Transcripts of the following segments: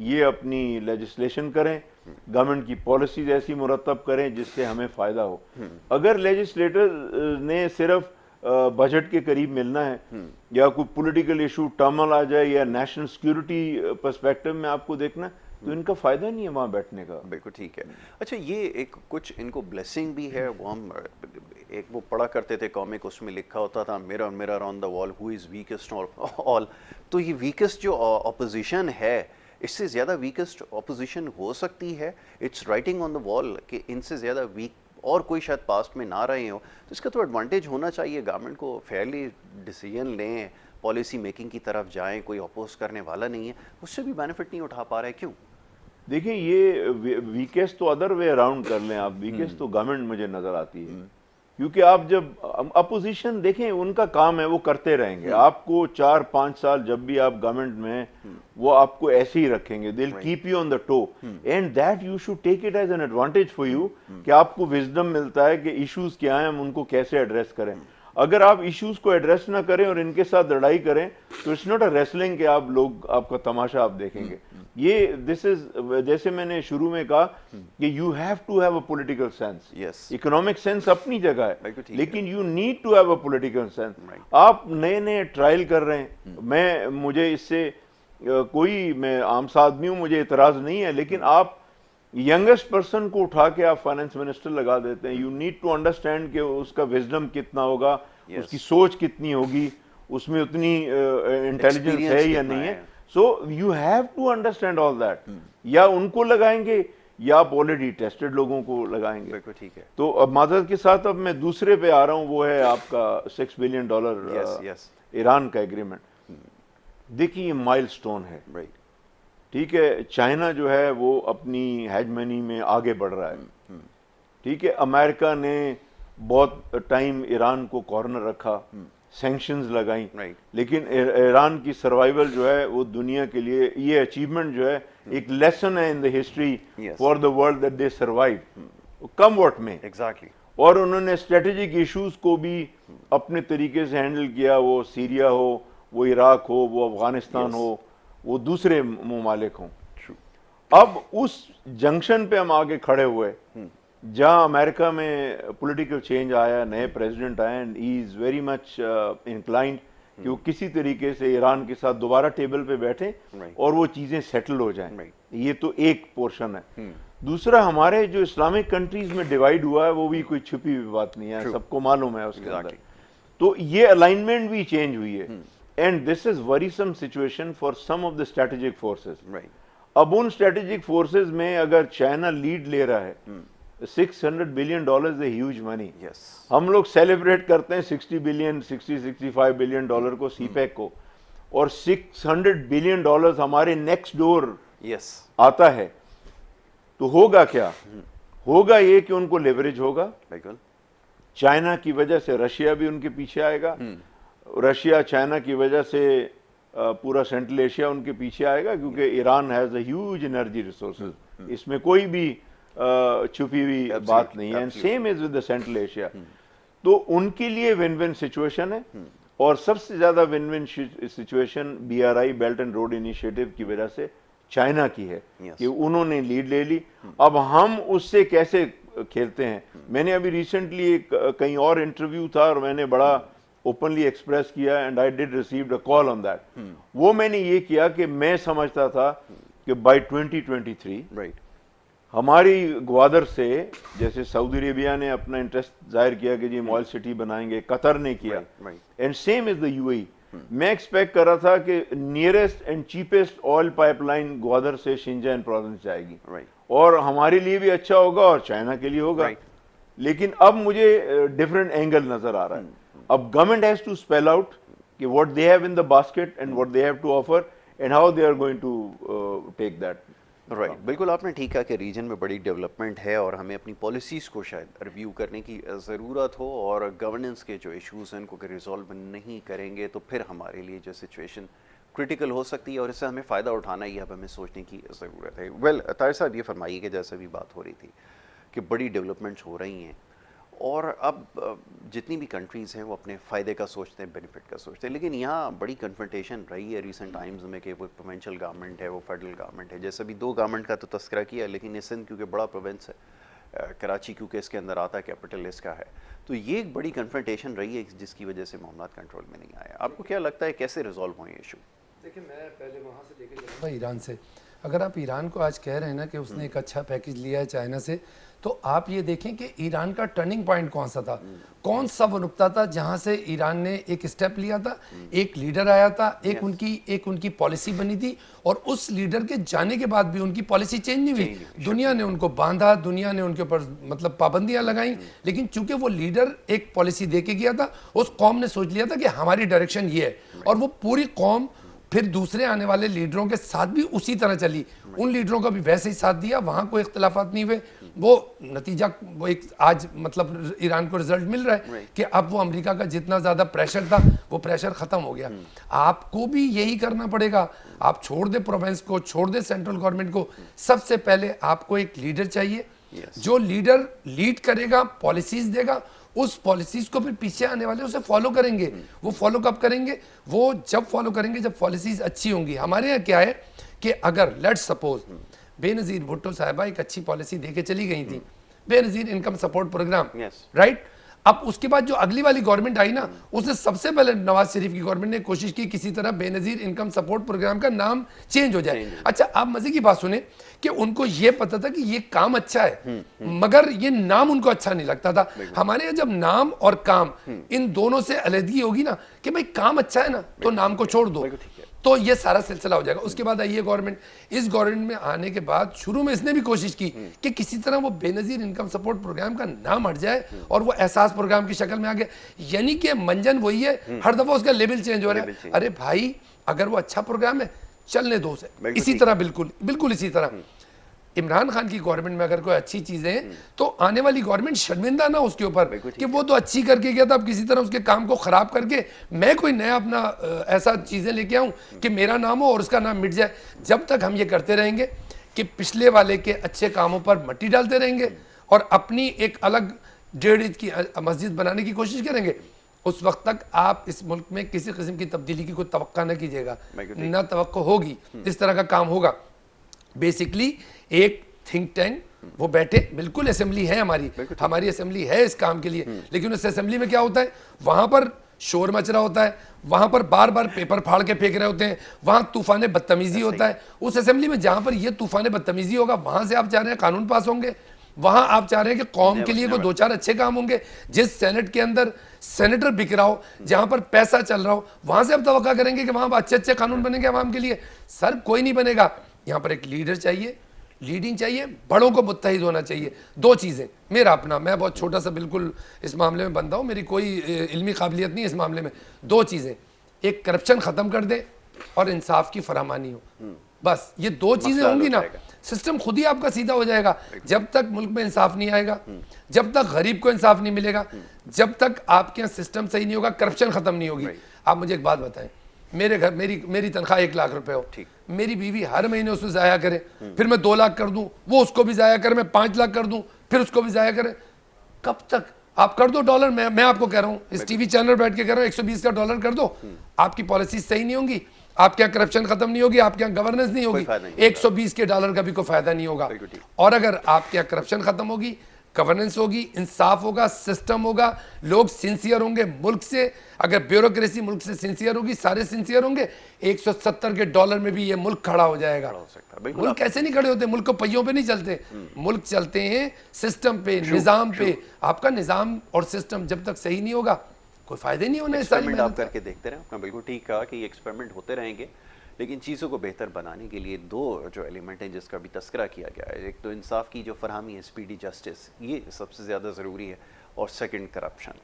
یہ اپنی لیجسلیشن کریں, گورنمنٹ کی پالیسیز ایسی مرتب کریں جس سے ہمیں فائدہ ہو. اگر لیجسلیٹر نے صرف بجٹ کے قریب ملنا ہے یا کوئی پولیٹیکل ایشو ٹرمل آ جائے یا نیشنل سیکیورٹی پرسپیکٹو میں آپ کو دیکھنا ہے, تو ان کا فائدہ نہیں ہے وہاں بیٹھنے کا. بالکل ٹھیک ہے. اچھا یہ ایک کچھ ان کو بلیسنگ بھی ہے, وہ ہم ایک وہ پڑھا کرتے تھے کامک, اس میں لکھا ہوتا تھا میرر میرر آن دا وال ہو از ویکسٹ آل. تو یہ ویکسٹ جو اپوزیشن ہے, اس سے زیادہ ویکسٹ اپوزیشن ہو سکتی ہے؟ اٹس رائٹنگ آن دا وال کہ ان سے زیادہ ویک اور کوئی شاید پاسٹ میں نہ رہے ہوں, تو اس کا تو ایڈوانٹیج ہونا چاہیے گورنمنٹ کو, فیئرلی ڈیسیجن لیں, پالیسی میکنگ کی طرف جائیں, کوئی اپوز کرنے والا نہیں ہے, اس سے بھی بینیفٹ نہیں اٹھا پا رہے, کیوں؟ دیکھیں یہ ویکسٹ تو ادر وے اراؤنڈ کر لیں آپ, ویکسٹ تو گورنمنٹ مجھے نظر آتی ہے, کیونکہ آپ جب اپوزیشن دیکھیں ان کا کام ہے وہ کرتے رہیں گے, آپ کو 4-5 سال جب بھی آپ گورنمنٹ میں وہ آپ کو ایسے ہی رکھیں گے, they'll keep you on the toe and that you should take it as an advantage for you کہ آپ کو وزڈم ملتا ہے کہ ایشوز کیا ہیں, ہم ان کو کیسے ایڈریس کریں. اگر آپ ایشوز کو ایڈریس نہ کریں اور ان کے ساتھ لڑائی کریں تو اٹس ناٹ اے ریسلنگ کہ آپ لوگ آپ کا تماشا آپ دیکھیں گے. یہ دس از جیسے میں نے شروع میں کہا کہ you have to have a political sense. Economic sense اپنی جگہ ہے لیکن you need to have a political sense. آپ نئے نئے ٹرائل کر رہے ہیں, مجھے اس سے میں عام سا آدمی ہوں, مجھے اعتراض نہیں ہے, لیکن آپ ینگسٹ پرسن کو اٹھا کے آپ فائنانس منسٹر لگا دیتے ہیں. یو نیڈ ٹو انڈرسٹینڈ کہ اس کا وزڈم کتنا ہوگا, اس کی سوچ کتنی ہوگی, اس میں اتنی انٹیلیجنس ہے یا نہیں ہے. So you have to understand all that. یا ان کو لگائیں گے یا آپ آلریڈی ٹیسٹڈ لوگوں کو لگائیں گے. ٹھیک ہے. تو اب معذرت کے ساتھ اب میں دوسرے پہ آ رہا ہوں, وہ ہے آپ کا $6 بلین ایران کا ایگریمنٹ. دیکھیے یہ مائل سٹون ہے, ٹھیک ہے. چائنا جو ہے وہ اپنی ہیجمنی میں آگے بڑھ رہا ہے, ٹھیک ہے. امریکہ نے بہت ٹائم ایران کو کارنر رکھا, سینکشنز لگائیں, لیکن ایران کی سروائیول جو ہے وہ دنیا کے لیے یہ اچیومنٹ جو ہے ایک لیسن ہے in the history for the world that they survive, come what may. اور انہوں نے اسٹریٹجک ایشوز کو بھی اپنے طریقے سے ہینڈل کیا, وہ سیریا ہو, وہ عراق ہو, وہ افغانستان ہو, وہ دوسرے ممالک ہوں. اب اس جنکشن پہ ہم آگے کھڑے ہوئے جہاں امریکہ میں پولیٹیکل چینج آیا, نئے پریزیڈنٹ آئے, and he is very much inclined کہ وہ کسی طریقے سے ایران کے ساتھ دوبارہ ٹیبل پہ بیٹھیں اور وہ چیزیں سیٹل ہو جائیں. یہ تو ایک پورشن ہے. دوسرا ہمارے جو اسلامک کنٹریز میں ڈیوائیڈ ہوا ہے وہ بھی کوئی چھپی ہوئی بات نہیں ہے, سب کو معلوم ہے اس کے اندر. تو یہ الائنمنٹ بھی چینج ہوئی ہے, and this is worrisome situation for some of the strategic forces. اب ان اسٹریٹجک فورسز میں اگر چائنا لیڈ لے رہا ہے, $600 billion is a huge money. ہم لوگ سیلیبریٹ کرتے ہیں 65 بلین ڈالر کو, سی پیک کو, اور $600 بلین ہمارے نیکسٹ ڈور آتا ہے. تو ہوگا کیا؟ ہوگا یہ کہ ان کو لیوریج ہوگا. چائنا کی وجہ سے رشیا بھی ان کے پیچھے آئے گا, رشیا چائنا کی وجہ سے پورا سینٹرل ایشیا ان کے پیچھے آئے گا, کیونکہ Iran has a huge energy resources, اس میں کوئی بھی چھپی ہوئی بات نہیں ہے. Same as with the Central Asia. تو ان کے لیے ون ون سچویشن ہے, اور سب سے زیادہ one one situation BRI belt and road initiative کی وجہ سے چائنا کی ہے کہ انہوں نے لیڈ لے لی. اب ہم اس سے کیسے کھیلتے ہیں؟ میں نے ابھی ریسنٹلی کہیں اور انٹرویو تھا اور میں نے بڑا اوپنلی ایکسپریس کیا, and I did received a call on that. وہ میں نے یہ کیا کہ میں سمجھتا تھا کہ بائی 2023 ہماری گوادر سے, جیسے سعودی عربیہ نے اپنا انٹرسٹ ظاہر کیا کہ جی ہم آئل سٹی بنائیں گے, قطر نے کیا, and same is the UAE. میں ایکسپیکٹ کر رہا تھا کہ nearest and cheapest oil pipe line Gwadar سے شنجان پروونس جائے گی, اور ہمارے لیے بھی اچھا ہوگا اور چائنا کے لیے ہوگا. لیکن اب مجھے ڈفرینٹ اینگل نظر آ رہا ہے. اب government has to spell out کہ what they have in the basket and what they have to offer and how they are going to take that. بالکل آپ نے ٹھیک کہا کہ ریجن میں بڑی ڈیولپمنٹ ہے اور ہمیں اپنی پالیسیز کو شاید ریویو کرنے کی ضرورت ہو, اور گورننس کے جو ایشوز ہیں ان کو اگر ریزالو نہیں کریں گے تو پھر ہمارے لیے جو سچویشن کرٹیکل ہو سکتی ہے, اور اس سے ہمیں فائدہ اٹھانا ہی اب ہمیں سوچنے کی ضرورت ہے. ویل طاہر صاحب یہ فرمائیے کہ جیسا بھی بات ہو رہی تھی کہ بڑی ڈیولپمنٹس ہو رہی ہیں اور اب جتنی بھی کنٹریز ہیں وہ اپنے فائدے کا سوچتے ہیں, بینیفٹ کا سوچتے ہیں, لیکن یہاں بڑی کنفرنٹیشن رہی ہے ریسنٹ ٹائمز میں کہ وہ پروونشل گورنمنٹ ہے, وہ فیڈرل گورنمنٹ ہے. جیسے ابھی 2 گورنمنٹ کا تو تذکرہ کیا, لیکن یہ سندھ کیونکہ بڑا پروونس ہے, کراچی کیونکہ اس کے اندر آتا ہے, کیپٹل اس کا ہے, تو یہ ایک بڑی کنفرنٹیشن رہی ہے جس کی وجہ سے معاملات کنٹرول میں نہیں آئے. آپ کو کیا لگتا ہے کیسے ریزالو ہوئے یہ ایشو؟ دیکھیں میں پہلے وہاں سے لے کے چلوں گا ایران سے. اگر آپ ایران کو آج کہہ رہے ہیں نا کہ اس نے ایک اچھا پیکج لیا ہے چائنا سے, تو آپ یہ دیکھیں کہ ایران کا ٹرننگ پوائنٹ کون سا تھا, کون سا وہ نقطہ تھا جہاں سے ایران نے ایک اسٹیپ لیا تھا, ایک لیڈر آیا تھا, ایک ان کی پالیسی بنی تھی, اور اس لیڈر کے جانے کے بعد بھی ان کی پالیسی چینج نہیں ہوئی. دنیا نے ان کو باندھا, دنیا نے ان کے اوپر مطلب پابندیاں لگائیں, لیکن چونکہ وہ لیڈر ایک پالیسی دے کے گیا تھا, اس قوم نے سوچ لیا تھا کہ ہماری ڈائریکشن یہ ہے, اور وہ پوری قوم پھر دوسرے آنے والے لیڈروں کے ساتھ بھی اسی طرح چلی. ان لیڈروں کا بھی ویسے ہی ساتھ دیا, وہاں کوئی اختلافات نہیں ہوئے. وہ نتیجہ وہ ایک آج مطلب ایران کو رزلٹ مل رہا ہے کہ اب وہ امریکہ کا جتنا زیادہ پریشر تھا وہ پریشر ختم ہو گیا. آپ کو بھی یہی کرنا پڑے گا. آپ چھوڑ دیں پروونس کو, چھوڑ دیں سینٹرل گورنمنٹ کو. سب سے پہلے آپ کو ایک لیڈر چاہیے, جو لیڈر لیڈ کرے گا, پالیسیز دے گا, اس پالیسیز کو پھر پیچھے آنے والے اسے فالو کریں گے. وہ فالو کب کریں گے؟ وہ جب فالو کریں گے جب پالیسیز اچھی ہوں گی. ہمارے یہاں کیا ہے کہ اگر لیٹ سپوز بے نظیر بھٹو صاحبہ ایک اچھی پالیسی دے کے چلی گئی تھی, بے نظیر انکم سپورٹ پروگرام, رائٹ. اب اس کے بعد جو اگلی والی گورنمنٹ آئی نا, اس نے سب سے پہلے نواز شریف کی گورنمنٹ نے کوشش کی کسی طرح بے نظیر انکم سپورٹ پروگرام کا نام چینج ہو جائے. اچھا آپ مزے کی بات سنیں کہ ان کو یہ پتا تھا کہ یہ کام اچھا ہے, مگر یہ نام ان کو اچھا نہیں لگتا تھا. ہمارے یہاں جب نام اور کام ان دونوں سے علیحدگی ہوگی نا کہ بھائی کام اچھا ہے نا تو نام کو چھوڑ دو, تو یہ سارا سلسلہ ہو جائے گا. اس کے بعد آئی یہ گورنمنٹ. اس گورنمنٹ میں آنے کے بعد شروع میں اس نے بھی کوشش کی کہ کسی طرح وہ بے نظیر انکم سپورٹ پروگرام کا نام ہٹ جائے اور وہ احساس پروگرام کی شکل میں آ گیا. یعنی کہ منجن وہی ہے, ہر دفعہ اس کا لیبل چینج ہو رہا ہے. ارے بھائی اگر وہ اچھا پروگرام ہے چلنے دو اسے. اسی طرح بالکل اسی طرح عمران خان کی گورنمنٹ میں اگر کوئی اچھی چیزیں ہیں تو آنے والی گورنمنٹ شرمندہ نہ اس کے اوپر کہ وہ تو اچھی کر کے گیا تھا, اب کسی طرح اس کے کام کو خراب کر کے میں کوئی نیا اپنا ایسا چیزیں لے کے آؤں کہ میرا نام ہو اور اس کا نام مٹ جائے. جب تک ہم یہ کرتے رہیں گے کہ پچھلے والے کے اچھے کاموں پر مٹی ڈالتے رہیں گے اور اپنی ایک الگ 1.5 انچ کی مسجد بنانے کی کوشش کریں گے, اس وقت تک آپ اس ملک میں کسی قسم کی تبدیلی کی کوئی توقع نہ کیجیے گا, نہ توقع ہوگی. اس طرح کا کام ہوگا. بیسکلی ایک تھنک ٹینک وہ بیٹھے, بالکل اسمبلی ہے ہماری اسمبلی ہے اس کام کے لیے, لیکن اس اسمبلی میں کیا ہوتا ہے, وہاں پر شور مچ رہا ہوتا ہے, وہاں پر بار بار پیپر پھاڑ کے پھینک رہے ہوتے ہیں, وہاں طوفان بدتمیزی ہوتا ہے. اس اسمبلی میں جہاں پر یہ طوفان بدتمیزی ہوگا وہاں سے آپ چاہ رہے ہیں قانون پاس ہوں گے, وہاں آپ چاہ رہے ہیں کہ قوم کے لیے کوئی 2-4 اچھے کام ہوں گے. جس سینٹ کے اندر سینیٹر بک رہا ہو, جہاں پر پیسہ چل رہا ہو, وہاں سے آپ توقع کریں گے کہ وہاں اچھے قانون بنیں گے عوام کے لیے. سر کوئی نہیں بنے گا. یہاں پر ایک لیڈر چاہیے, لیڈنگ چاہیے, بڑوں کو متحد ہونا چاہیے. 2 چیزیں میرا اپنا, میں بہت چھوٹا سا بالکل اس معاملے میں بندہ ہوں, میری کوئی علمی قابلیت نہیں اس معاملے میں. 2 چیزیں, ایک کرپشن ختم کر دے اور انصاف کی فراہمانی ہو. بس یہ 2 چیزیں ہوں گی نا, سسٹم خود ہی آپ کا سیدھا ہو جائے گا. جب تک ملک میں انصاف نہیں آئے گا, جب تک غریب کو انصاف نہیں ملے گا, جب تک آپ کے یہاں سسٹم صحیح نہیں ہوگا, کرپشن ختم نہیں ہوگی. آپ مجھے ایک بات بتائیں, میرے گھر میری تنخواہ 1 لاکھ روپے ہو, میری بیوی ہر مہینے اس کو ضائع کرے, پھر میں 2 لاکھ کر دوں, وہ اس کو بھی ضائع کرے, میں 5 لاکھ کر دوں, پھر اس کو بھی ضائع کرے. کب تک آپ کر دو ڈالر, میں آپ کو کہہ رہا ہوں, اس ٹی وی چینل بیٹھ کے کہہ رہا ہوں 120 کا ڈالر کر دو. آپ کی پالیسیز صحیح نہیں ہوں گی, آپ کے یہاں کرپشن ختم نہیں ہوگی, آپ کے یہاں گورننس نہیں ہوگی, 120 کے ڈالر کا بھی کوئی فائدہ نہیں ہوگا. اور اگر آپ کے یہاں کرپشن ختم ہوگی, گورننس ہوگی, انصاف ہوگا, سسٹم ہوگا, لوگ سنسیئر ہوں گے ملک سے, اگر بیوروکریسی ملک سے سنسیئر ہوگی, سارے سنسیئر ہوں گے, 170 کے ڈالر میں بھی یہ ملک کھڑا ہو جائے گا. ملک کیسے نہیں کھڑے ہوتے, ملک کو پہیوں پہ نہیں چلتے, ملک چلتے ہیں سسٹم پہ, نظام پہ. آپ کا نظام اور سسٹم جب تک صحیح نہیں ہوگا کوئی فائدہ نہیں ہونا. ایکسپیریمنٹ آپ کر کے دیکھتے رہیں, آپ نے بالکل ٹھیک کہا کہ یہ ایکسپیریمنٹ ہوتے رہیں گے, لیکن چیزوں کو بہتر بنانے کے لیے 2 جو ایلیمنٹ ہیں جس کا بھی تذکرہ کیا گیا ہے. ایک تو انصاف کی جو فراہمی ہے, اسپیڈی جسٹس, یہ سب سے زیادہ ضروری ہے, اور سیکنڈ کرپشن.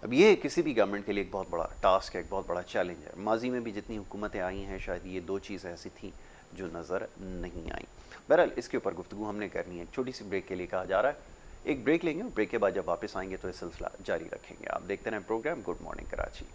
اب یہ کسی بھی گورنمنٹ کے لیے ایک بہت بڑا ٹاسک ہے, ایک بہت بڑا چیلنج ہے. ماضی میں بھی جتنی حکومتیں آئی ہیں شاید یہ 2 چیزیں ایسی تھیں جو نظر نہیں آئیں. بہرحال اس کے اوپر گفتگو ہم نے کرنی ہے. ایک چھوٹی سی بریک کے لیے کہا جا رہا ہے, ایک بریک لیں گے, بریک کے بعد جب واپس آئیں گے تو یہ سلسلہ جاری رکھیں گے. آپ دیکھتے رہیں program good morning Karachi.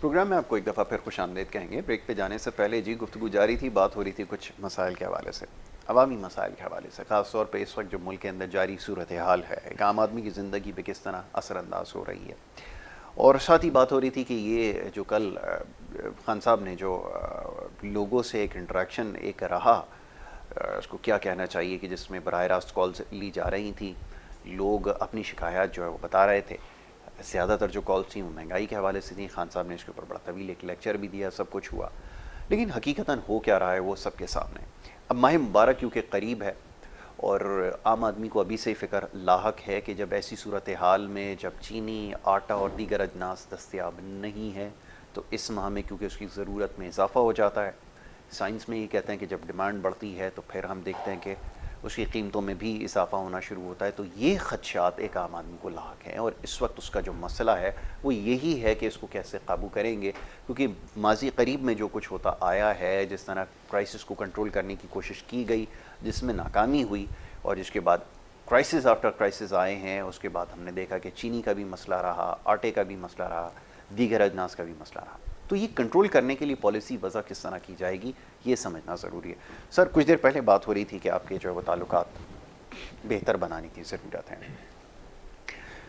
Program میں آپ کو ایک دفعہ پھر خوش آمدید کہیں گے. بریک پہ جانے سے پہلے جی گفتگو جاری تھی, بات ہو رہی تھی کچھ مسائل کے حوالے سے, عوامی مسائل کے حوالے سے, خاص طور پہ اس وقت جو ملک کے اندر جاری صورتحال ہے, ایک عام آدمی کی زندگی پہ کس طرح اثر انداز ہو رہی ہے. اور ساتھ ہی بات ہو رہی تھی کہ یہ جو کل خان صاحب نے جو لوگوں سے ایک انٹریکشن ایک رہا, اس کو کیا کہنا چاہیے, کہ جس میں براہ راست کالز لی جا رہی تھیں, لوگ اپنی شکایات جو ہے وہ بتا رہے تھے. زیادہ تر جو کالز تھیں وہ مہنگائی کے حوالے سے تھیں. خان صاحب نے اس کے اوپر بڑا طویل ایک لیکچر بھی دیا, سب کچھ ہوا, لیکن حقیقتاً ہو کیا رہا ہے وہ سب کے سامنے. اب ماہ مبارک کیونکہ قریب ہے اور عام آدمی کو ابھی سے فکر لاحق ہے کہ جب ایسی صورتحال میں جب چینی, آٹا اور دیگر اجناس دستیاب نہیں ہے تو اس ماہ میں کیونکہ اس کی ضرورت میں اضافہ ہو جاتا ہے. سائنس میں یہ کہتے ہیں کہ جب ڈیمانڈ بڑھتی ہے تو پھر ہم دیکھتے ہیں کہ اس کی قیمتوں میں بھی اضافہ ہونا شروع ہوتا ہے. تو یہ خدشات ایک عام آدمی کو لاحق ہیں, اور اس وقت اس کا جو مسئلہ ہے وہ یہی ہے کہ اس کو کیسے قابو کریں گے, کیونکہ ماضی قریب میں جو کچھ ہوتا آیا ہے, جس طرح کرائسس کو کنٹرول کرنے کی کوشش کی گئی جس میں ناکامی ہوئی, اور جس کے بعد کرائسس آفٹر کرائسس آئے ہیں, اس کے بعد ہم نے دیکھا کہ چینی کا بھی مسئلہ رہا, آٹے کا بھی مسئلہ رہا, دیگر اجناس کا بھی مسئلہ رہا. تو یہ کنٹرول کرنے کے لیے پالیسی وضع کس طرح کی جائے گی یہ سمجھنا ضروری ہے. سر کچھ دیر پہلے بات ہو رہی تھی کہ آپ کے جو ہے وہ تعلقات بہتر بنانے کی ضرورت ہے.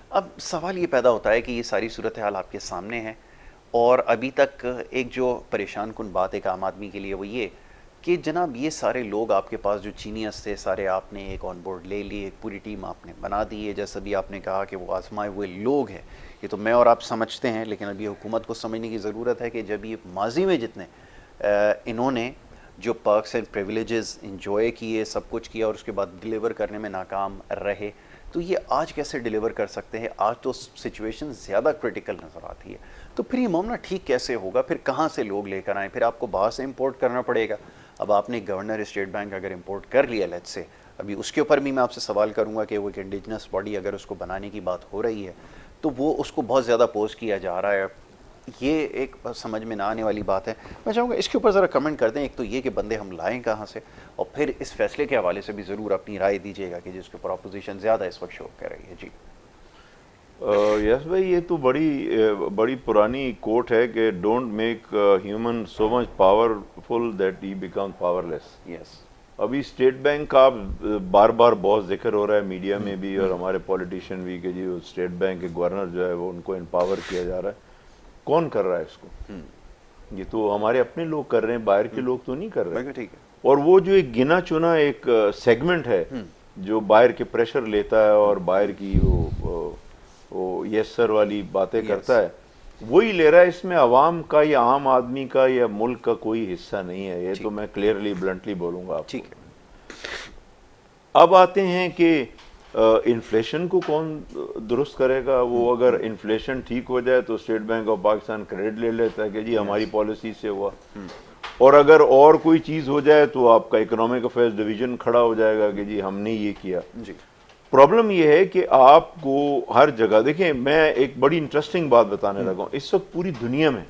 اب سوال یہ پیدا ہوتا ہے کہ یہ ساری صورتحال آپ کے سامنے ہے, اور ابھی تک ایک جو پریشان کن بات ایک عام آدمی کے لیے وہ یہ کہ جناب یہ سارے لوگ آپ کے پاس جو چینیئرس تھے سارے آپ نے ایک آن بورڈ لے لیے, ایک پوری ٹیم آپ نے بنا دی ہے, جیسا بھی آپ نے کہا کہ وہ آزمائے ہوئے لوگ ہیں. یہ تو میں اور آپ سمجھتے ہیں, لیکن ابھی حکومت کو سمجھنے کی ضرورت ہے کہ جب یہ ماضی میں جتنے انہوں نے جو پرکس اینڈ پریویلیجز انجوائے کیے, سب کچھ کیا, اور اس کے بعد ڈیلیور کرنے میں ناکام رہے, تو یہ آج کیسے ڈیلیور کر سکتے ہیں؟ آج تو سچویشن زیادہ کرٹیکل نظر آتی ہے. تو پھر یہ معاملہ ٹھیک کیسے ہوگا؟ پھر کہاں سے لوگ لے کر آئیں؟ پھر آپ کو باہر سے امپورٹ کرنا پڑے گا. اب آپ نے گورنر اسٹیٹ بینک اگر امپورٹ کر لیا لیٹ سے, ابھی اس کے اوپر بھی میں آپ سے سوال کروں گا کہ وہ ایک انڈیجنس باڈی اگر اس کو بنانے کی بات ہو رہی ہے تو وہ اس کو بہت زیادہ پوز کیا جا رہا ہے. یہ ایک سمجھ میں نہ آنے والی بات ہے. میں چاہوں گا اس کے اوپر ذرا کمنٹ کر دیں. ایک تو یہ کہ بندے ہم لائیں کہاں سے, اور پھر اس فیصلے کے حوالے سے بھی ضرور اپنی رائے دیجیے گا کہ جس کے اوپر اپوزیشن زیادہ اس وقت شو کر رہی ہے. جی یس بھائی, یہ تو بڑی پرانی کوٹ ہے کہ don't make human so much powerful that he become powerless. Yes, ابھی اسٹیٹ بینک کا بار بار بہت ذکر ہو رہا ہے میڈیا میں بھی اور ہمارے پولیٹیشین بھی کہ جی وہ اسٹیٹ بینک کے گورنر جو ہے وہ ان کو امپاور کیا جا رہا ہے. کون کر رہا ہے اس کو؟ یہ تو ہمارے اپنے لوگ کر رہے ہیں, باہر کے لوگ تو نہیں کر رہے. ٹھیک ہے. اور وہ جو ایک گنا چنا ایک سیگمنٹ ہے جو باہر کے پریشر لیتا ہے اور باہر کی وہ یس سر والی باتیں کرتا ہے, وہی لے رہا ہے. اس میں عوام کا یا عام آدمی کا یا ملک کا کوئی حصہ نہیں ہے. یہ تو میں کلیئرلی بلنٹلی بولوں گا آپ کو. اب آتے ہیں کہ انفلیشن کو کون درست کرے گا؟ وہ اگر انفلیشن ٹھیک ہو جائے تو state bank of Pakistan credit لے لیتا ہے کہ جی ہماری پالیسی سے ہوا, اور اگر اور کوئی چیز ہو جائے تو آپ کا اکنامک افیئرز ڈویژن کھڑا ہو جائے گا کہ جی ہم نے یہ کیا. پرابلم یہ ہے کہ آپ کو ہر جگہ دیکھیں, میں ایک بڑی انٹرسٹنگ بات بتانے لگا ہوں. اس وقت پوری دنیا میں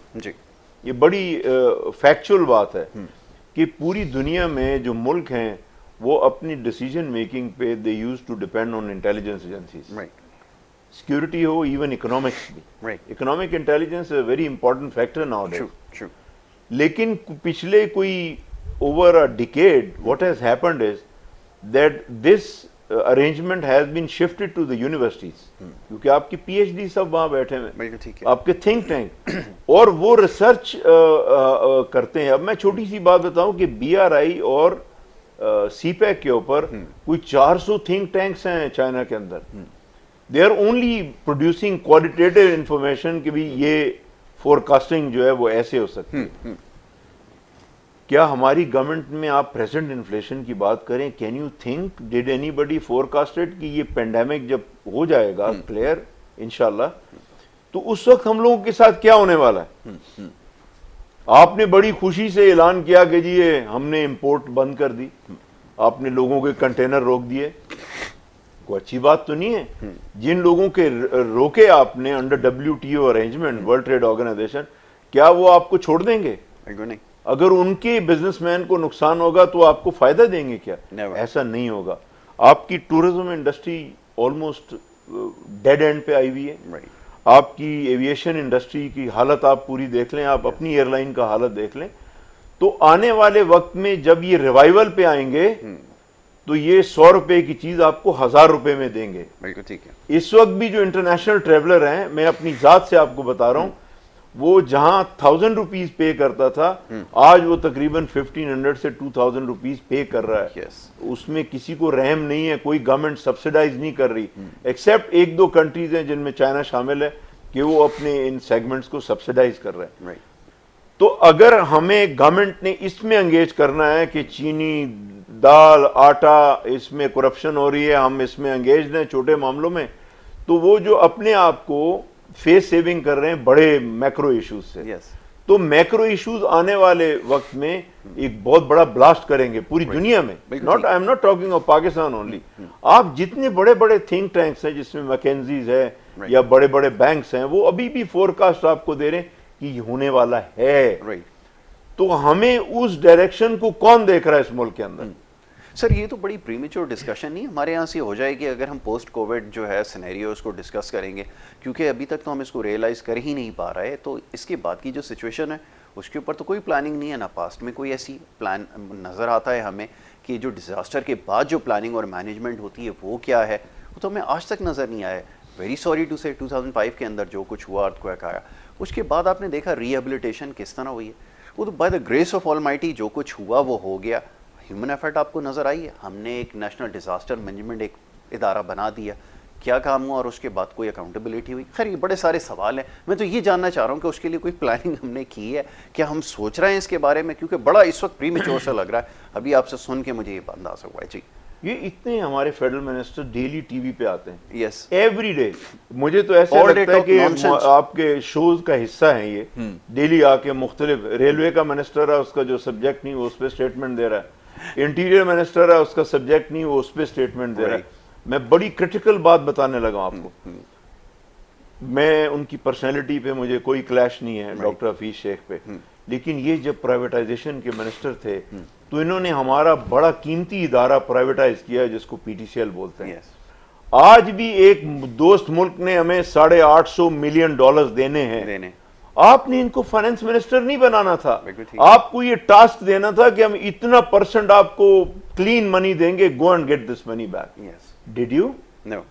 یہ بڑی فیکچول بات ہے کہ پوری دنیا میں جو ملک ہیں وہ اپنی ڈیسیجن میکنگ پہ they use to depend on intelligence agencies. Security ہو, ایون اکنامکس بھی. Economic intelligence a very important factor nowadays. لیکن پچھلے کوئی over a decade what has happened is that this arrangement has been shifted to the universities. کیونکہ آپ کی P H D سب وہاں بیٹھے ہیں, آپ کے تھنک ٹینک, اور وہ ریسرچ کرتے ہیں. اب میں چھوٹی سی بات بتاؤں کہ بی آر آئی اور سی پیک کے اوپر کوئی 400 تھنک ٹینکس ہیں چائنا کے اندر. They are only producing qualitative information کہ بھی یہ فور کاسٹنگ جو ہے وہ ایسے ہو سکتی ہے. کیا ہماری گورنمنٹ میں آپ پریزنٹ انفلیشن کی بات کریں, can you think did anybody forecasted کہ یہ پینڈیمک جب ہو جائے گا کلیئر انشاءاللہ تو اس وقت ہم لوگوں کے ساتھ کیا ہونے والا ہے؟ آپ نے بڑی خوشی سے اعلان کیا کہ جی ہم نے امپورٹ بند کر دی, آپ نے لوگوں کے کنٹینر روک دیے. کوئی اچھی بات تو نہیں ہے. جن لوگوں کے روکے آپ نے under WTO arrangement, world trade organization, کیا وہ آپ کو چھوڑ دیں گے؟ اگر ان کے بزنس مین کو نقصان ہوگا تو آپ کو فائدہ دیں گے کیا؟ ایسا نہیں ہوگا. آپ کی tourism industry almost dead end پہ آئی ہوئی ہے. آپ کی ایویشن انڈسٹری کی حالت آپ پوری دیکھ لیں, آپ اپنی ایئر لائن کا حالت دیکھ لیں, تو آنے والے وقت میں جب یہ ریوائول پہ آئیں گے تو یہ 100 روپے کی چیز آپ کو 1000 روپے میں دیں گے. بالکل ٹھیک ہے. اس وقت بھی جو انٹرنیشنل ٹریولر ہیں, میں اپنی ذات سے آپ کو بتا رہا ہوں, وہ جہاں 1000 روپیز پے کرتا تھا, آج وہ تقریباً 1500 سے 2000 روپیز پے کر رہا ہے. اس میں کسی کو رحم نہیں ہے, کوئی گورنمنٹ سبسیڈائز نہیں کر رہی, ایکسیپٹ 1-2 کنٹریز ہیں جن میں چائنا شامل ہے کہ وہ اپنے ان سیگمنٹس کو سبسیڈائز کر رہے ہیں. تو اگر ہمیں گورنمنٹ نے اس میں انگیج کرنا ہے کہ چینی, دال, آٹا, اس میں کرپشن ہو رہی ہے, ہم اس میں انگیج ہیں چھوٹے معاملوں میں, تو وہ جو اپنے آپ کو فیس سیونگ کر رہے ہیں بڑے میکرو ایشوز سے, تو میکرو ایشوز آنے والے وقت میں ایک بہت بڑا بلاسٹ کریں گے پوری دنیا میں. I am not talking of Pakistan only. آپ جتنے بڑے بڑے تھنک ٹینکس ہیں جس میں میکنزیز ہے یا بڑے بڑے بینکس ہیں, وہ ابھی بھی فورکاسٹ آپ کو دے رہے ہیں کہ یہ ہونے والا ہے. تو ہمیں اس ڈائریکشن کو کون دیکھ رہا ہے اس ملک کے اندر؟ سر یہ تو بڑی پریمیچور ڈسکشن نہیں ہمارے یہاں سے ہو جائے گی اگر ہم پوسٹ کووڈ جو ہے سینیریو اس کو ڈسکس کریں گے, کیونکہ ابھی تک تو ہم اس کو ریئلائز کر ہی نہیں پا رہے. تو اس کے بعد کی جو سچویشن ہے اس کے اوپر تو کوئی پلاننگ نہیں ہے, نہ پاسٹ میں کوئی ایسی پلان نظر آتا ہے ہمیں کہ جو ڈیزاسٹر کے بعد جو پلاننگ اور مینجمنٹ ہوتی ہے وہ کیا ہے, وہ تو ہمیں آج تک نظر نہیں آیا. ویری سوری ٹو سے 2005 کے اندر جو کچھ ہوا, ارتھکویک آیا, اس کے بعد آپ نے دیکھا ریہیبلیٹیشن کس طرح ہوئی ہے. وہ تو by the grace of all mighty جو کچھ ہوا وہ ہو گیا. ہیومن ایفرٹ آپ کو نظر آئی ہے, ہم نے ایک نیشنل ڈیزاسٹر مینجمنٹ ایک ادارہ بنا دیا, کیا کام ہوا اور اس کے بعد کوئی اکاؤنٹیبلٹی ہوئی؟ خیر یہ بڑے سارے سوال ہیں. میں تو یہ جاننا چاہ رہا ہوں کہ اس کے لیے کوئی پلاننگ ہم نے کی ہے, کیا ہم سوچ رہے ہیں اس کے بارے میں, کیونکہ بڑا اس وقت پری میچور سا لگ رہا ہے. ابھی آپ سے سن کے مجھے یہ اندازہ ہوا ہے. جی یہ اتنے ہمارے federal minister daily T V پہ آتے ہیں, یس ایوری ڈے. مجھے تو ایسا لگتا ہے کہ آپ کے شوز کا حصہ ہیں یہ, ڈیلی آ کے مختلف. ریلوے کا منسٹر ہے, اس کا جو سبجیکٹ نہیں وہ اس پہ اسٹیٹمنٹ دے رہا ہے. انٹیریئر منسٹر ہے, اس کا سبجیکٹ نہیں وہ اس پہ اسٹیٹمنٹ دے رہا ہے. میں بڑی کریٹیکل بات بتانے لگا آپ کو. میں ان کی پرسنالٹی پہ مجھے کوئی کلیش نہیں ہے ڈاکٹر حفیظ شیخ پہ, لیکن یہ جب پرائیویٹائزیشن کے منسٹر تھے تو انہوں نے ہمارا بڑا قیمتی ادارہ پرائیویٹائز کیا جس کو پی ٹی سی ایل بولتے ہیں. آج بھی ایک دوست ملک نے ہمیں $850 ملین دینے ہیں. آپ نے ان کو فائنانس منسٹر نہیں بنانا تھا, آپ کو یہ ٹاسک دینا تھا کہ ہم اتنا % آپ کو کلین منی دیں گے, go and get this money back. Did you? No.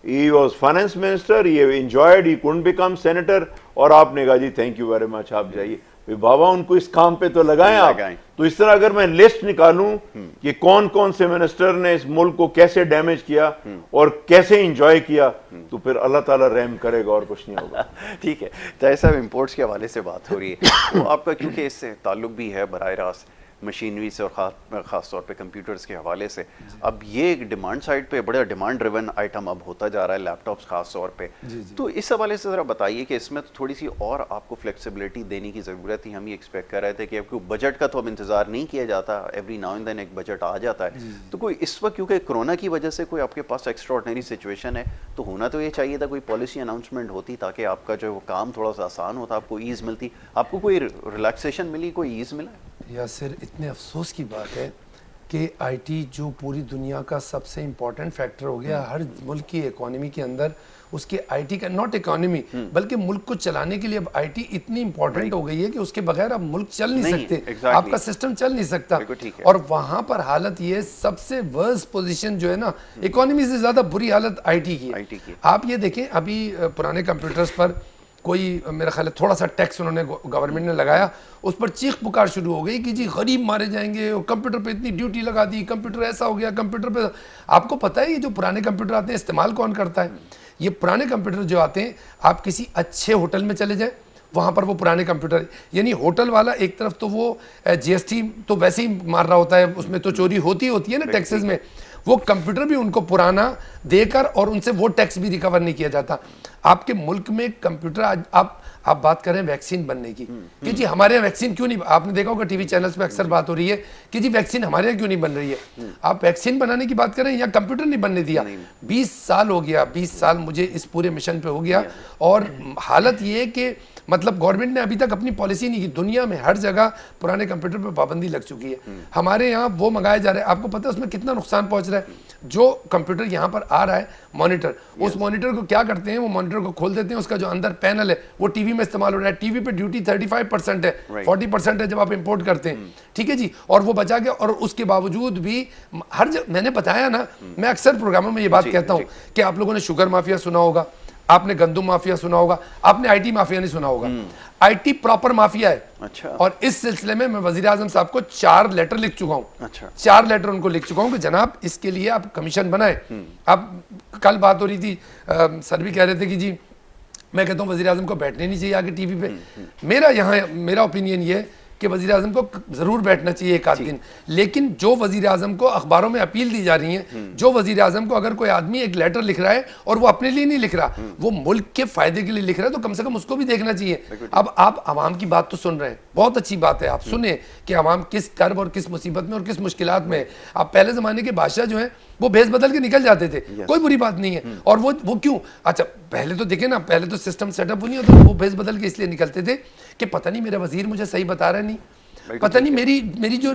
He was finance minister, he enjoyed, he couldn't become senator, اور آپ نے کہا جی تھینک یو ویری مچ, آپ جائیے. بابا ان کو اس کام پہ تو لگائیں آپ. تو اس طرح اگر میں لسٹ نکالوں کہ کون کون سے منسٹر نے اس ملک کو کیسے ڈیمیج کیا اور کیسے انجوائے کیا, تو پھر اللہ تعالیٰ رحم کرے گا اور کچھ نہیں ہوگا. ٹھیک ہے طاہر صاحب, امپورٹس کے حوالے سے بات ہو رہی ہے تو آپ کا کیونکہ اس سے تعلق بھی ہے براہ راست مشینری سے اور خاص طور پہ کمپیوٹرز کے حوالے سے, اب یہ ایک ڈیمانڈ سائڈ پہ بڑا ڈیمانڈ ڈریون آئٹم اب ہوتا جا رہا ہے, لیپ ٹاپس خاص طور پہ. تو اس حوالے سے ذرا بتائیے کہ اس میں تو تھوڑی سی اور آپ کو فلیکسیبلٹی دینے کی ضرورت تھی. ہم یہ ایکسپیکٹ کر رہے تھے کہ اب کوئی بجٹ کا تو اب انتظار نہیں کیا جاتا, ایوری ناؤ اینڈ دین ایک بجٹ آ جاتا ہے. تو کوئی اس وقت کیونکہ کرونا کی وجہ سے کوئی آپ کے پاس ایکسٹراڈنری سچویشن ہے, تو ہونا تو یہ چاہیے تھا کوئی پالیسی اناؤنسمنٹ ہوتی تاکہ آپ کا جو کام تھوڑا سا آسان ہوتا, آپ کو ایز ملتی. آپ کو کوئی ریلیکسیشن ملی, کوئی ایز ملا؟ یاسر اتنے افسوس کی بات ہے کہ آئی ٹی جو پوری دنیا کا سب سے امپورٹنٹ فیکٹر ہو گیا, ہر ملک کی اکانومی کے اندر اس کے آئی ٹی کا, ناٹ اکانومی بلکہ ملک کو چلانے کے لیے اب آئی ٹی اتنی امپورٹنٹ ہو گئی ہے کہ اس کے بغیر اب ملک چل نہیں سکتے, آپ کا سسٹم چل نہیں سکتا. اور وہاں پر حالت یہ سب سے ورس پوزیشن جو ہے نا, اکانومی سے زیادہ بری حالت آئی ٹی کی ہے. آپ یہ دیکھیں ابھی پرانے کمپیوٹرز پر کوئی میرا خیال ہے تھوڑا سا ٹیکس انہوں نے گورنمنٹ نے لگایا, اس پر چیخ پکار شروع ہو گئی کہ جی غریب مارے جائیں گے, اور کمپیوٹر پہ اتنی ڈیوٹی لگا دی, کمپیوٹر ایسا ہو گیا, کمپیوٹر پہ. آپ کو پتہ ہے یہ جو پرانے کمپیوٹر آتے ہیں استعمال کون کرتا ہے؟ یہ پرانے کمپیوٹر جو آتے ہیں, آپ کسی اچھے ہوٹل میں چلے جائیں, وہاں پر وہ پرانے کمپیوٹر, یعنی ہوٹل والا ایک طرف تو وہ جی ایس ٹی تو ویسے ہی مار رہا ہوتا ہے, اس میں تو چوری ہوتی ہے نا ٹیکسز میں, وہ کمپیوٹر بھی ان کو پرانا دے کر اور ان سے وہ ٹیکس بھی ریکور نہیں کیا جاتا. آپ کے ملک میں کمپیوٹر, آپ بات کریں ویکسین بننے کی کہ جی ہمارے یہاں ویکسین کیوں نہیں, آپ نے دیکھا ہوگا ٹی وی چینلز پہ اکثر بات ہو رہی ہے کہ جی ویکسین ہمارے یہاں کیوں نہیں بن رہی ہے. آپ ویکسین بنانے کی بات کریں یا کمپیوٹر نہیں بننے دیا. 20 سال ہو گیا, 20 سال مجھے اس پورے مشن پہ ہو گیا, اور حالت یہ ہے کہ مطلب گورنمنٹ نے ابھی تک اپنی پالیسی نہیں کی. دنیا میں ہر جگہ پرانے کمپیوٹر پہ پابندی لگ چکی ہے. ہمارے یہاں وہ منگائے جا رہے ہیں, آپ کو پتہ ہے اس میں کتنا نقصان پہنچ رہا ہے. جو کمپیوٹر یہاں پر آ رہا ہے مانیٹر, اس مانیٹر کو کیا کرتے ہیں, وہ مانیٹر کو کھول دیتے ہیں, اس کا جو اندر پینل ہے وہ ٹی وی میں استعمال ہو رہا ہے. ٹی وی پہ ڈیوٹی 35% ہے, 40% ہے جب آپ امپورٹ کرتے ہیں, ٹھیک ہے جی, اور وہ بچا گیا. اور اس کے باوجود بھی ہر میں نے بتایا نا, میں اکثر پروگراموں میں یہ بات کہتا ہوں کہ آپ لوگوں نے شوگر مافیا سنا ہوگا, آپ نے گندم مافیا سنا ہوگا, آپ نے آئی ٹی مافیا نہیں سنا ہوگا. آئی ٹی پراپر مافیا ہے. اور اس سلسلے میں وزیر اعظم صاحب کو 4 لیٹر لکھ چکا ہوں. 4 لیٹر ان کو لکھ چکا ہوں کہ جناب اس کے لیے آپ کمیشن بنائیں. اب کل بات ہو رہی تھی, سر بھی کہہ رہے تھے کہ جی میں کہتا ہوں وزیر اعظم کو بیٹھنے نہیں چاہیے آگے ٹی وی پہ. میرا اوپینین یہ ہے کہ وزیر اعظم کو ضرور بیٹھنا چاہیے ایک آدھ دن, لیکن جو وزیر اعظم کو اخباروں میں اپیل دی جا رہی ہیں, جو وزیر اعظم کو اگر کوئی آدمی ایک لیٹر لکھ رہا ہے اور وہ اپنے لیے نہیں لکھ رہا, وہ ملک کے فائدے کے لیے لکھ رہا ہے, تو کم سے کم اس کو بھی دیکھنا چاہیے. اب آپ عوام کی بات تو سن رہے ہیں, بہت اچھی بات ہے, آپ سنیں کہ عوام کس کرب اور کس مصیبت میں اور کس مشکلات میں ہے. اب پہلے زمانے کے بادشاہ جو ہیں وہ بھیس بدل کے نکل جاتے تھے, کوئی بری بات نہیں ہے. اور وہ کیوں, اچھا پہلے تو دیکھیں نا, پہلے تو سسٹم سیٹ اپ نہیں ہوتا, وہ بھیس بدل کے اس لیے نکلتے تھے کہ پتہ نہیں میرا وزیر مجھے صحیح بتا رہا ہے, نہیں پتہ نہیں میری جو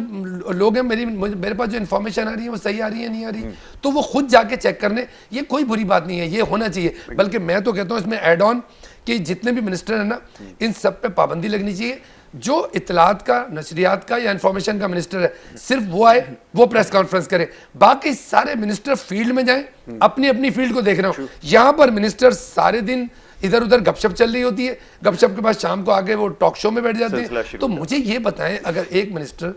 لوگ ہیں, میرے پاس جو انفارمیشن آ رہی ہے وہ صحیح آ رہی ہے نہیں آ رہی, تو وہ خود جا کے چیک کرنے. یہ کوئی بری بات نہیں ہے, یہ ہونا چاہیے. بلکہ میں تو کہتا ہوں اس میں ایڈ آن کہ جتنے بھی منسٹر ہیں نا, ان سب پہ پابندی لگنی چاہیے. جو اطلاعات کا, نشریات کا یا انفارمیشن کا منسٹر ہے, صرف وہ آئے, وہ پریس کانفرنس کرے. باقی سارے منسٹر فیلڈ میں جائیں, اپنی اپنی فیلڈ کو دیکھ رہا ہوں. یہاں پر منسٹر سارے دن ادھر ادھر گپ شپ چل رہی ہوتی ہے, گپ شپ کے بعد شام کو آگے وہ ٹاک شو میں بیٹھ جاتے ہیں. تو مجھے یہ بتائیں, اگر ایک منسٹر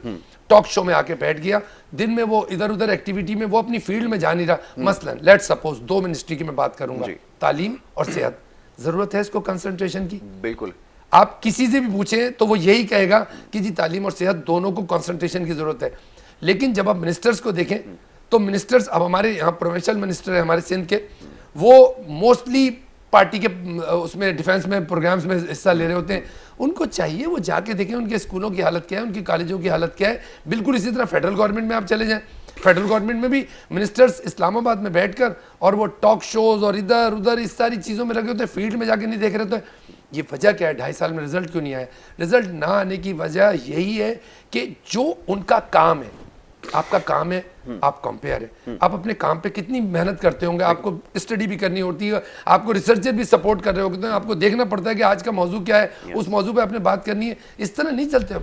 ٹاک شو میں آ کے بیٹھ گیا, دن میں وہ ادھر ادھر ایکٹیویٹی میں, وہ اپنی فیلڈ میں جا نہیں رہا, مثلا لیٹ سپوز 2 منسٹری کی میں بات کروں گا, تعلیم اور صحت, ضرورت ہے اس کو کنسنٹریشن کی. بالکل, آپ کسی سے بھی پوچھیں تو وہ یہی کہے گا کہ جی تعلیم اور صحت دونوں کو کنسنٹریشن کی ضرورت ہے. لیکن جب آپ منسٹرز کو دیکھیں تو منسٹرز, اب ہمارے یہاں پروفیشنل منسٹر ہیں ہمارے سندھ کے, وہ موسٹلی پارٹی کے اس میں ڈیفینس میں پروگرامز میں حصہ لے رہے ہوتے ہیں. ان کو چاہیے وہ جا کے دیکھیں ان کے اسکولوں کی حالت کیا ہے, ان کی کالجوں کی حالت کیا ہے. بالکل اسی طرح فیڈرل گورنمنٹ میں آپ چلے جائیں, فیڈرل گورنمنٹ میں بھی منسٹرز اسلام آباد میں بیٹھ کر اور وہ ٹاک شوز اور ادھر ادھر اس ساری چیزوں میں لگے ہوتے ہیں, فیلڈ میں جا کے نہیں دیکھ رہے ہوتے ہیں. یہ وجہ کیا ہے, 2.5 سال میں رزلٹ کیوں نہیں آیا؟ رزلٹ نہ آنے کی وجہ یہی ہے کہ جو ان کا کام ہے, آپ کا کام ہے, آپ کمپیئر ہے, آپ اپنے کام پہ کتنی محنت کرتے ہوں گے, آپ کو اسٹڈی بھی کرنی ہوتی ہے, آپ کو ریسرچر بھی سپورٹ کر رہے ہوتے ہیں, آپ کو دیکھنا پڑتا ہے کہ آج کا موضوع کیا ہے, اس موضوع پہ آپ نے بات کرنی ہے. اس طرح نہیں چلتے.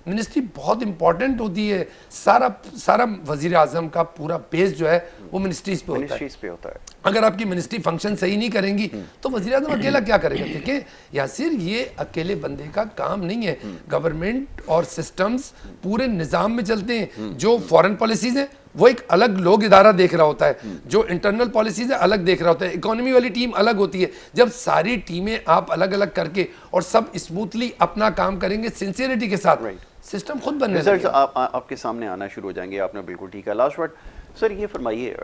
منسٹری بہت امپورٹنٹ ہوتی ہے. سارا وزیر اعظم کا پورا بیس جو ہے وہ منسٹریز پہ ہوتا ہے. اگر آپ کی منسٹری فنکشن صحیح نہیں کریں گی تو وزیر اعظم اکیلا کیا کرے گا؟ دیکھیں یاسر, یہ اکیلے بندے کا کام نہیں ہے. گورنمنٹ اور سسٹمز پورے نظام میں چلتے ہیں. جو فارن پالیسیز ہیں وہ ایک الگ لوگ ادارہ دیکھ رہا ہوتا ہے, جو انٹرنل پالیسیز ہے الگ دیکھ رہا ہوتا ہے, اکانومی والی ٹیم الگ ہوتی ہے. جب ساری ٹیمیں آپ الگ الگ کر کے اور سب اسموتھلی اپنا کام کریں گے سنسیئرٹی کے ساتھ, سسٹم خود بننے لگے گا. آپ کے سامنے آنا شروع ہو جائیں گے. آپ نے بالکل ٹھیک ہے. لاسٹ ورڈ سر یہ فرمائیے,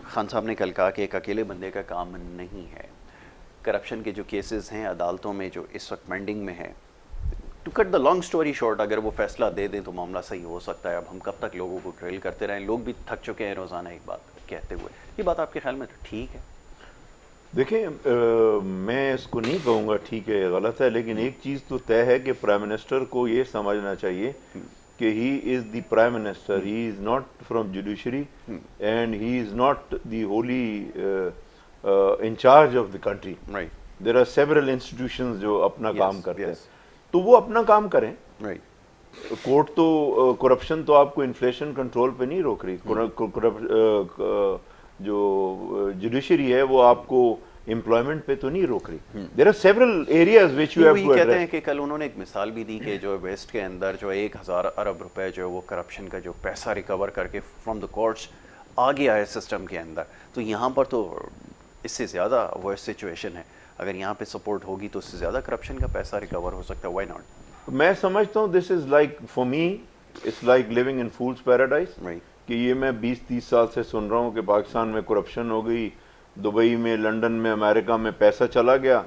خان صاحب نے کل کہا کہ ایک اکیلے بندے کا کام نہیں ہے. کرپشن کے جو کیسز ہیں عدالتوں میں جو اس وقت پینڈنگ میں ہیں, to cut the long story short, اگر وہ فیصلہ دے دیں تو معاملہ صحیح ہو سکتا ہے. اب ہم کب تک لوگوں کو ڈرل کرتے رہیں؟ لوگ بھی تھک چکے ہیں روزانہ ایک بات کہتے ہوئے. یہ بات آپ کے خیال میں ٹھیک ہے؟ دیکھیں, میں اس کو نہیں کہوں گا ٹھیک ہے غلط ہے, لیکن ایک چیز تو طے ہے کہ پرائم منسٹر کو یہ سمجھنا چاہیے کہ he is the prime minister, he is not from judiciary and he is not the wholly in charge of the country. There are several institutions جو اپنا کام کرتے ہیں, تو وہ اپنا کام کریں. کورٹ تو کرپشن تو آپ کو انفلیشن کنٹرول پہ نہیں روک رہی, جو جوڈیشری ہے وہ آپ کو امپلائمنٹ پہ تو نہیں روک رہی. There are several areas which you have to address. کہتے ہیں کہ کل انہوں نے ایک مثال بھی دی کہ جو ویسٹ کے اندر جو 1000 ارب روپے جو وہ کرپشن کا جو پیسہ ریکور کر کے فرام دا کورٹس آ گیا ہے سسٹم کے اندر, تو یہاں پر تو اس سے زیادہ وہ سچویشن ہے. اگر یہاں پہ سپورٹ ہوگی تو اس سے زیادہ کرپشن کا پیسہ ریکور ہو سکتا ہے. Why not? میں سمجھتا ہوں this is like for me it's like living in fool's paradise. کہ یہ میں 20-30 سال سے سن رہا ہوں کہ پاکستان میں کرپشن ہو گئی, دبئی میں, لنڈن میں, امریکہ میں پیسہ چلا گیا,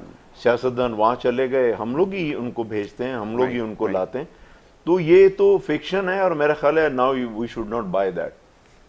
سیاستدان وہاں چلے گئے, ہم لوگ ہی ان کو بھیجتے ہیں, ہم لوگ ہی ان کو لاتے ہیں. تو یہ تو فکشن ہے, اور میرا خیال ہے now we should not buy that.